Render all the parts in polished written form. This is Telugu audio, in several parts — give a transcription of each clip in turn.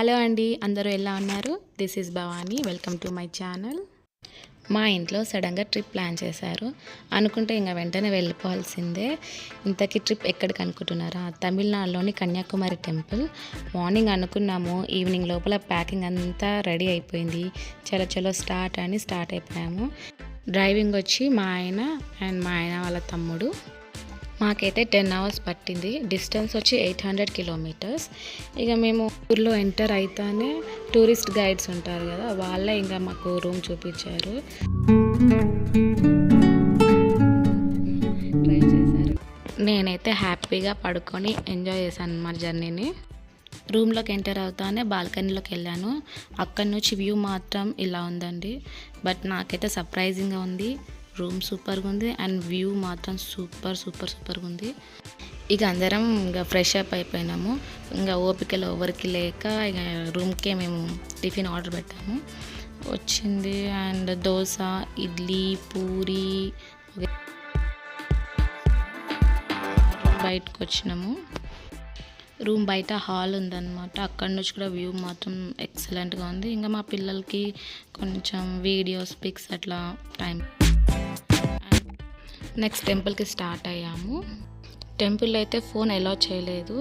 హలో అండి, అందరూ ఎలా ఉన్నారు? This is Bhavani. Welcome to my channel. మా ఇంట్లో సడన్గా ట్రిప్ ప్లాన్ చేశారు. అనుకుంటే ఇంకా వెంటనే వెళ్ళిపోవాల్సిందే. ఇంతకీ ట్రిప్ ఎక్కడికి అనుకుంటున్నారా? తమిళనాడులోని కన్యాకుమారి టెంపుల్. మార్నింగ్ అనుకున్నాము, ఈవినింగ్ లోపల ప్యాకింగ్ అంతా రెడీ అయిపోయింది. చలో స్టార్ట్ అయిపోయాము. డ్రైవింగ్ వచ్చి మా ఆయన అండ్ మా ఆయన వాళ్ళ తమ్ముడు. మాకైతే 10 hours పట్టింది. డిస్టెన్స్ వచ్చి 800 kilometers. ఇక మేము ఊర్లో ఎంటర్ అయితేనే టూరిస్ట్ గైడ్స్ ఉంటారు కదా, వాళ్ళే ఇంకా మాకు రూమ్ చూపించారు. డ్రైవ్ చేశారు. నేనైతే హ్యాపీగా పడుకొని ఎంజాయ్ చేశాను మా జర్నీని. రూమ్లోకి ఎంటర్ అవుతానే బాల్కనీలోకి వెళ్ళాను. అక్కడి నుంచి వ్యూ మాత్రం ఇలా ఉందండి. బట్ నాకైతే సర్ప్రైజింగ్గా ఉంది. రూమ్ సూపర్గా ఉంది అండ్ వ్యూ మాత్రం సూపర్గా ఉంది. ఇక అందరం ఇంకా ఫ్రెష్ అప్ అయిపోయినాము. ఇంకా ఓపికలో ఎవరికి లేక ఇక రూమ్కే మేము టిఫిన్ ఆర్డర్ పెట్టాము. వచ్చింది అండ్ దోశ, ఇడ్లీ, పూరి. బయటకు వచ్చినాము. రూమ్ బయట హాల్ ఉందన్నమాట. అక్కడి నుంచి కూడా వ్యూ మాత్రం ఎక్సలెంట్గా ఉంది. ఇంకా మా పిల్లలకి కొంచెం వీడియోస్, పిక్స్ అట్లా టైం. నెక్స్ట్ టెంపుల్కి స్టార్ట్ అయ్యాము. టెంపుల్లో అయితే ఫోన్ అలౌ చేయలేదు.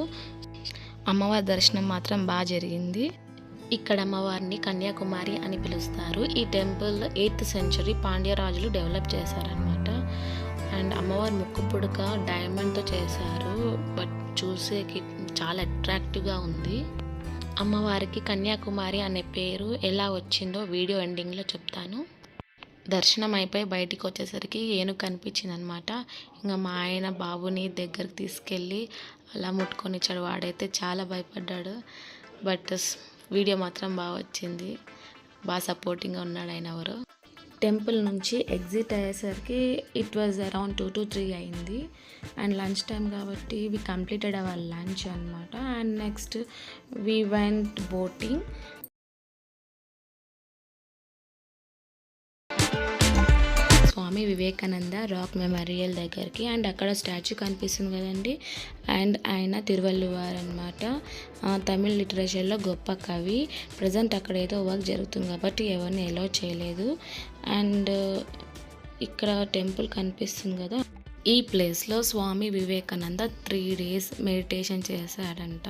అమ్మవారి దర్శనం మాత్రం బాగా జరిగింది. ఇక్కడ అమ్మవారిని కన్యాకుమారి అని పిలుస్తారు. ఈ టెంపుల్ 8th century పాండ్య రాజులు డెవలప్ చేశారనమాట. అండ్ అమ్మవారి ముక్కు పుడక డైమండ్తో చేశారు. బట్ చూసేకి చాలా అట్రాక్టివ్గా ఉంది. అమ్మవారికి కన్యాకుమారి అనే పేరు ఎలా వచ్చిందో వీడియో ఎండింగ్లో చెప్తాను. దర్శనం అయిపోయి బయటికి వచ్చేసరికి ఏనుగు కనిపించింది అనమాట. ఇంకా మా ఆయన బాబుని దగ్గరికి తీసుకెళ్ళి అలా ముట్టుకొని ఇచ్చాడు. వాడైతే చాలా భయపడ్డాడు. బట్ వీడియో మాత్రం బాగా వచ్చింది. బాగా సపోర్టింగ్గా ఉన్నాడు ఆయన ఎవరు. టెంపుల్ నుంచి ఎగ్జిట్ అయ్యేసరికి ఇట్ వాజ్ అరౌండ్ 2 to 3 అయింది. అండ్ లంచ్ టైం కాబట్టి వి కంప్లీటెడ్ అవర్ లంచ్ అనమాట. And next we went boating. Swami Vivekananda rock memorial దగ్గరికి. అండ్ అక్కడ స్టాచ్యూ కనిపిస్తుంది కదండి. అండ్ ఆయన తిరువల్లువారు అనమాట. తమిళ్ లిటరేచర్లో గొప్ప కవి. ప్రజెంట్ అక్కడ ఏదో వర్క్ జరుగుతుంది కాబట్టి ఎవరిని అలౌ చేయలేదు. అండ్ ఇక్కడ టెంపుల్ కనిపిస్తుంది కదా, ఈ ప్లేస్లో స్వామి వివేకానంద 3 days మెడిటేషన్ చేశాడంట.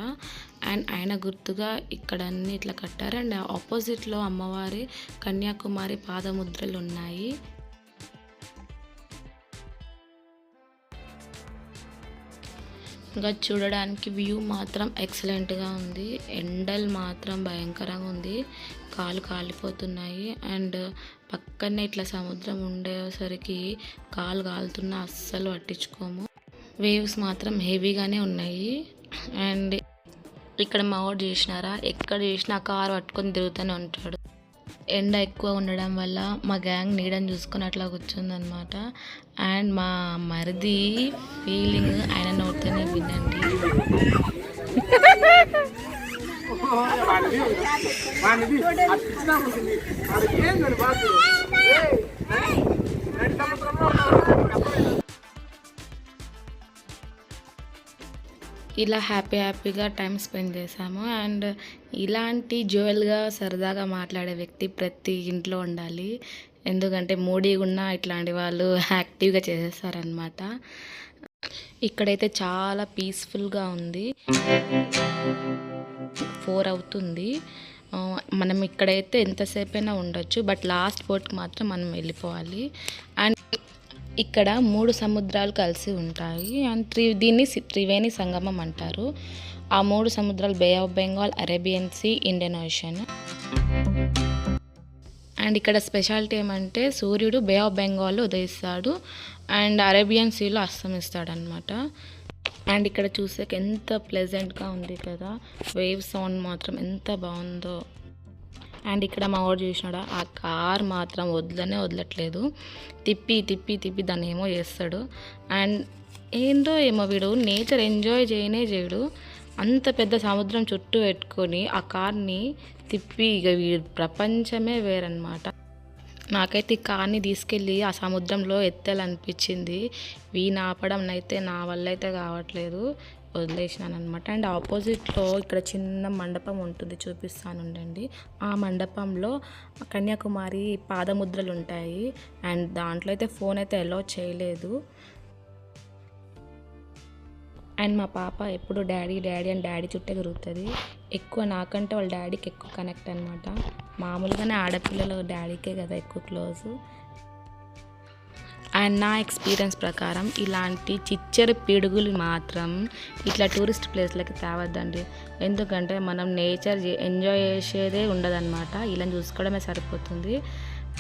అండ్ ఆయన గుర్తుగా ఇక్కడ అన్ని ఇట్లా కట్టారు. అండ్ ఆపోజిట్లో అమ్మవారి కన్యాకుమారి పాదముద్రలు ఉన్నాయి. ఇంకా చూడడానికి వ్యూ మాత్రం ఎక్సలెంట్గా ఉంది. ఎండలు మాత్రం భయంకరంగా ఉంది. కాలు కాలిపోతున్నాయి. అండ్ పక్కనే ఇట్లా సముద్రం ఉండేసరికి కాలు కాలుతున్నా అస్సలు పట్టించుకోము. వేవ్స్ మాత్రం హెవీగానే ఉన్నాయి. అండ్ ఇక్కడ మా వాడు చేసినారా, ఎక్కడ చేసినా కారు పట్టుకొని తిరుగుతూనే ఉంటాడు. ఎండ ఎక్కువ ఉండడం వల్ల మా గ్యాంగ్ నీడని చూసుకొని అట్లా కూర్చుందనమాట. అండ్ మా మరిది ఫీలింగ్ ఆయన నోటితోనే వినండి. ఇలా హ్యాపీగా టైం స్పెండ్ చేసాము. అండ్ ఇలాంటి జోయల్గా సరదాగా మాట్లాడే వ్యక్తి ప్రతి ఇంట్లో ఉండాలి. ఎందుకంటే మూడీగా ఉన్న ఇట్లాంటి వాళ్ళు యాక్టివ్గా చేసేస్తారనమాట. ఇక్కడైతే చాలా పీస్ఫుల్గా ఉంది. 4 అవుతుంది. మనం ఇక్కడైతే ఎంతసేపు అయినా ఉండొచ్చు. బట్ లాస్ట్ బోట్కి మాత్రం మనం వెళ్ళిపోవాలి. అండ్ ఇక్కడ 3 సముద్రాలు కలిసి ఉంటాయి. అండ్ దీన్ని త్రివేణి సంగమం అంటారు. ఆ 3 సముద్రాలు bay of Bengal, Arabian sea, Indian ocean. And ఇక్కడ స్పెషాలిటీ ఏమంటే సూర్యుడు బే ఆఫ్ బెంగాల్లో ఉదయిస్తాడు అండ్ అరేబియన్ సీలో అస్తమిస్తాడు అనమాట. అండ్ ఇక్కడ చూసాక ఎంత ప్లెజెంట్గా ఉంది కదా, వేవ్ సౌండ్ మాత్రం ఎంత బాగుందో. అండ్ ఇక్కడ మా వాడు చూసినాడా, ఆ కార్ మాత్రం వదలట్లేదు. తిప్పి దాన్ని ఏమో చేస్తాడు. అండ్ ఏందో ఏమో వీడు నేచర్ ఎంజాయ్ చేయడు. అంత పెద్ద సముద్రం చుట్టూ పెట్టుకొని ఆ కార్ని తిప్పి ఇక వీడు ప్రపంచమే వేరనమాట. నాకైతే ఈ కార్ని తీసుకెళ్ళి ఆ సముద్రంలో ఎత్తాలనిపించింది. వీని ఆపడం అయితే నా వల్ల అయితే కావట్లేదు, వదిలేసినాను అనమాట. అండ్ ఆపోజిట్లో ఇక్కడ చిన్న మండపం ఉంటుంది, చూపిస్తానుండండి. ఆ మండపంలో కన్యాకుమారి పాదముద్రలు ఉంటాయి. అండ్ దాంట్లో అయితే ఫోన్ అయితే అలౌ చేయలేదు. అండ్ మా పాప ఎప్పుడు డాడీ డాడీ అని డాడీ చుట్టే తిరుగుతుంది. ఎక్కువ నాకంటే వాళ్ళ డాడీకి ఎక్కువ కనెక్ట్ అనమాట. మామూలుగానే ఆడపిల్లలు డాడీకే కదా ఎక్కువ క్లోజ్. అండ్ నా ఎక్స్పీరియన్స్ ప్రకారం ఇలాంటి చిచ్చరి పిడుగులు మాత్రం ఇట్లా టూరిస్ట్ ప్లేస్లకి తేవద్దండి. ఎందుకంటే మనం నేచర్ ఎంజాయ్ చేసేదే ఉండదన్నమాట. ఇలా చూసుకోవడమే సరిపోతుంది.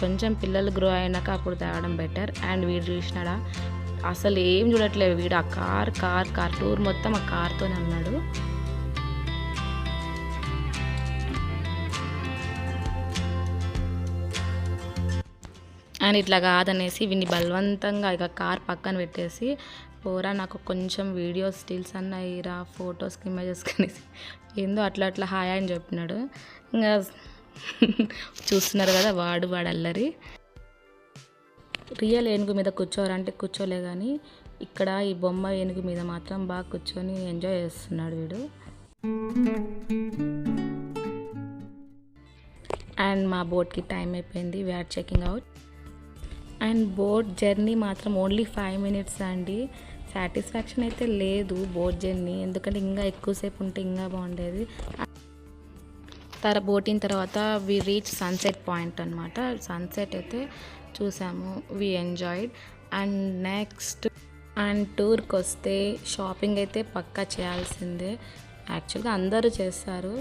కొంచెం పిల్లలు గ్రో అయినాక అప్పుడు తేవడం బెటర్. అండ్ వీడు చూసినాడా, అసలు ఏం చూడట్లేదు వీడు. ఆ కార్ టూర్ మొత్తం ఆ కార్తోనే అన్నాడు. అండ్ ఇట్లా కాదనేసి వీడిని బలవంతంగా ఇక కార్ పక్కన పెట్టేసి, పోరా నాకు కొంచెం వీడియోస్ స్టిల్స్ అన్న ఇరా, ఫొటోస్కి ఇమేజెస్కి అనేసి ఏందో అట్లా హాయ్ అని చెప్పినాడు. ఇంకా చూస్తున్నారు కదా వాడు అల్లరి. రియల్ ఏనుగు మీద కూర్చోరంటే కూర్చోలే, కానీ ఇక్కడ ఈ బొమ్మ ఏనుగు మీద మాత్రం బాగా కూర్చొని ఎంజాయ్ చేస్తున్నాడు వీడు. అండ్ మా బోట్కి టైం అయిపోయింది, we are checking out. And boat journey మాత్రం ఓన్లీ 5 minutes అండి. సాటిస్ఫాక్షన్ అయితే లేదు బోట్ జర్నీ, ఎందుకంటే ఇంకా ఎక్కువసేపు ఉంటే ఇంకా బాగుండేది. బోటింగ్ తర్వాత వి రీచ్ సన్సెట్ పాయింట్ అనమాట. సన్సెట్ అయితే చూసాము, వి ఎంజాయ్డ్. అండ్ నెక్స్ట్ టూర్కి వస్తే షాపింగ్ అయితే పక్కా చేయాల్సిందే. యాక్చువల్గా అందరూ చేస్తారు.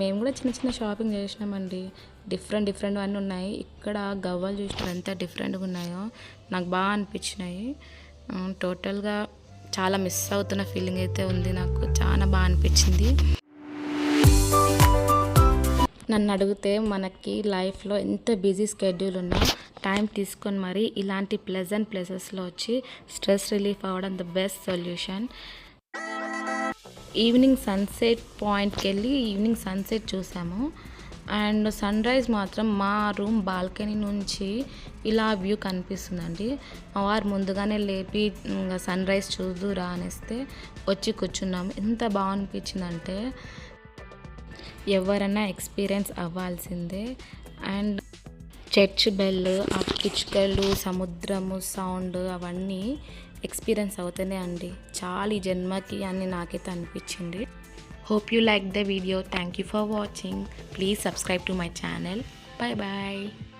మేము కూడా చిన్న షాపింగ్ చేసినామండి. డిఫరెంట్ అన్నీ ఉన్నాయి. ఇక్కడ గవ్వలు చూసినారు ఎంత డిఫరెంట్గా ఉన్నాయో, నాకు బాగా అనిపించినాయి. టోటల్గా చాలా మిస్ అవుతున్న ఫీలింగ్ అయితే ఉంది, నాకు చాలా బాగా అనిపించింది. నన్ను అడిగితే మనకి లైఫ్లో ఎంత బిజీ స్కెడ్యూల్ ఉన్నా టైం తీసుకొని మరి ఇలాంటి ప్లెజెంట్ ప్లేసెస్లో వచ్చి స్ట్రెస్ రిలీఫ్ అవ్వడం the best solution. Evening sunset పాయింట్కి వెళ్ళి ఈవినింగ్ సన్సెట్ చూసాము. అండ్ సన్ రైజ్ మాత్రం మా రూమ్ బాల్కనీ నుంచి ఇలా వ్యూ కనిపిస్తుందండి. మా వారు ముందుగానే లేపి సన్ రైజ్ చూద్దురా అనేస్తే వచ్చి కూర్చున్నాము. ఎంత బాగా అనిపించిందంటే ఎవరైనా ఎక్స్పీరియన్స్ అవ్వాల్సిందే. అండ్ చర్చ్ బెల్, ఆ పిచ్చుకలు, సముద్రము సౌండ్ అవన్నీ ఎక్స్పీరియన్స్ అవుతానే అండి. చాలా ఈ జన్మకి అని నాకైతే అనిపించింది. Hope you liked the video. Thank you for watching. Please subscribe to my channel. Bye bye.